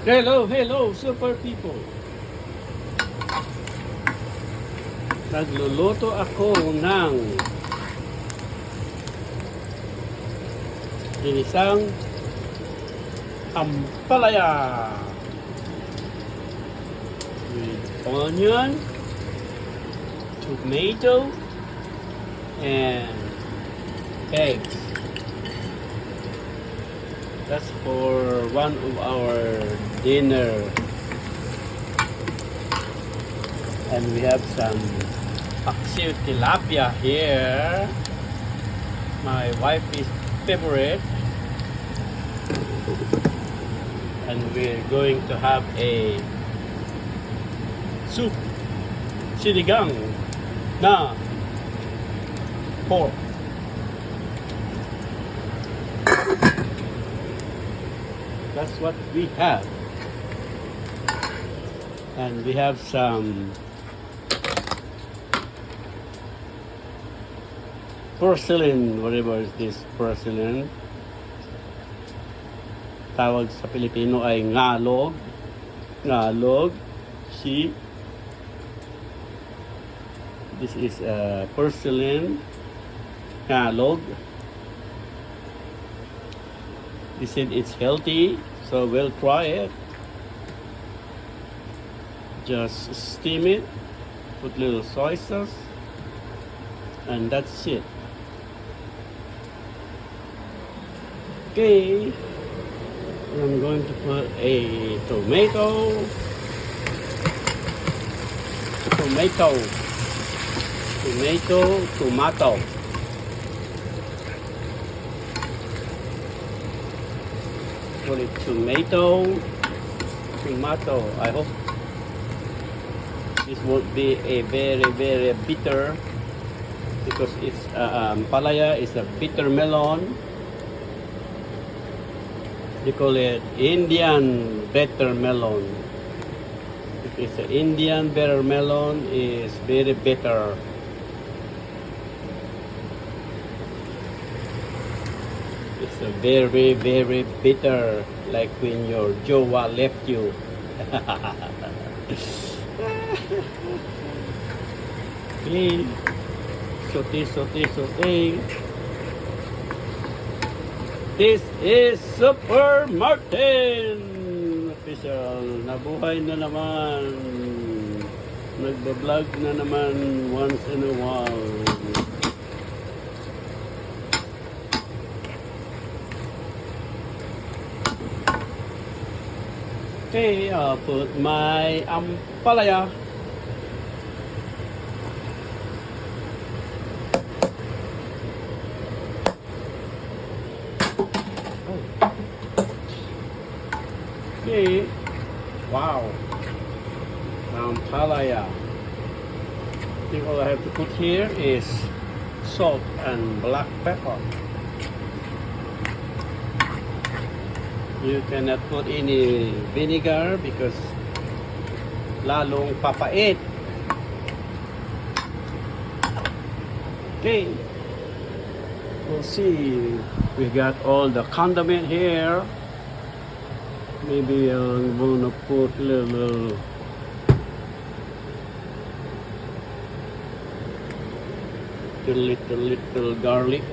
Hello, hello, super people! Nagluluto ako ng ginisang ampalaya with onion, tomato, and eggs. That's for one of our dinner. And we have some paksiw tilapia here. My wife's favorite. And we're going to have a soup, sinigang na pork. That's what we have. And we have some porcelain, whatever is this porcelain. Tawag sa Pilipino ay ngalog. Ngalog. See? This is porcelain ngalog. They said it's healthy, so we'll try it. Just steam it, put little soy sauce, and that's it. Okay, I'm going to put a tomato, tomato. Put it tomato. I hope this won't be a very bitter, because it's palaya is a bitter melon. They call it Indian bitter melon. If it's an Indian bitter melon, is very bitter. It's a very bitter, like when your jowa left you. Okay. Saute. This is Super Martin Official. Nabuhay na naman. Nagbablog na naman once in a while. Okay, I'll put my ampalaya. Okay, wow, ampalaya. I think all I have to put here is salt and black pepper. You cannot put any vinegar because lalong papait. Okay, we'll see. We got all the condiment here. Maybe I'm gonna put little garlic.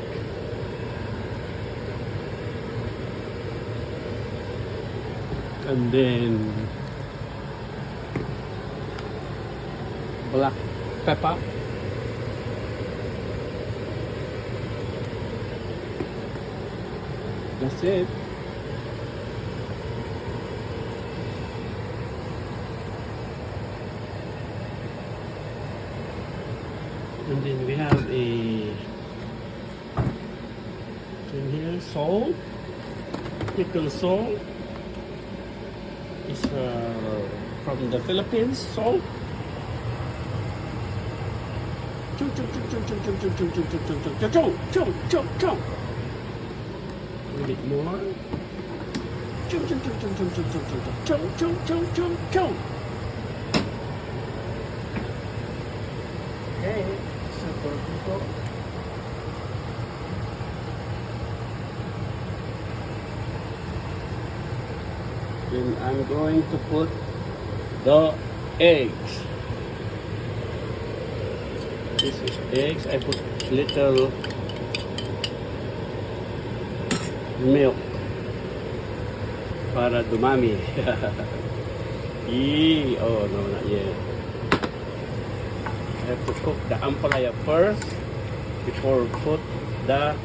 And then black pepper. That's it. And then we have a in here salt, pickled salt. It's from the Philippines, salt. A little bit more. Okay, super people. Then I'm going to put the eggs. This is eggs. I put little milk para dumami. Oh no, not yet. I have to cook the ampalaya first before put the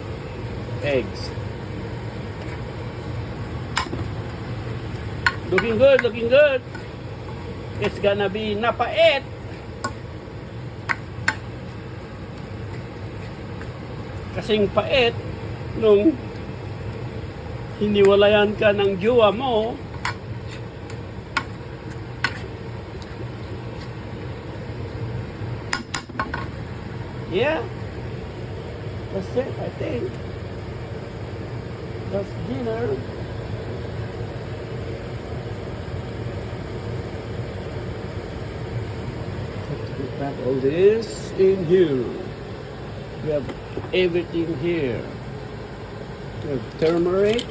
eggs. Looking good, looking good. It's gonna be napait. Kasing pait nung hiniwalayan ka ng jowa mo. Yeah. That's it, I think. That's dinner. We have all this in here. We have everything here. We have turmeric,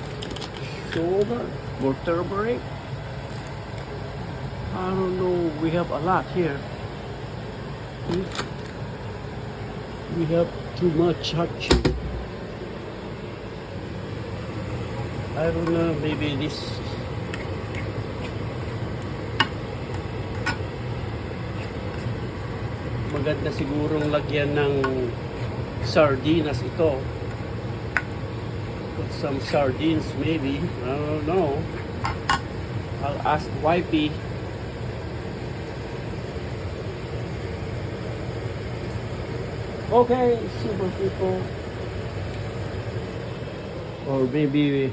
sugar, more turmeric. I don't know, we have a lot here. We have too much actually. I don't know, maybe this. Maganda sigurong lagyan ng sardinas ito. Put some sardines maybe. I don't know. I'll ask wifey. Okay, super people. Or maybe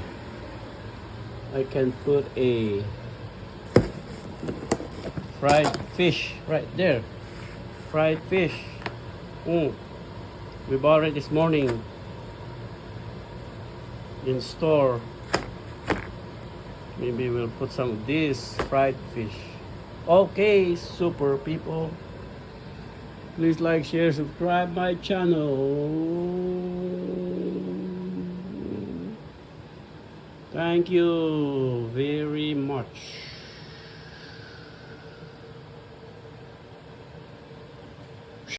I can put a fried fish right there. Fried fish. We bought it this morning in store. Maybe we'll put some of this fried fish. Okay, super people. Please like, share, subscribe my channel. Thank you very much.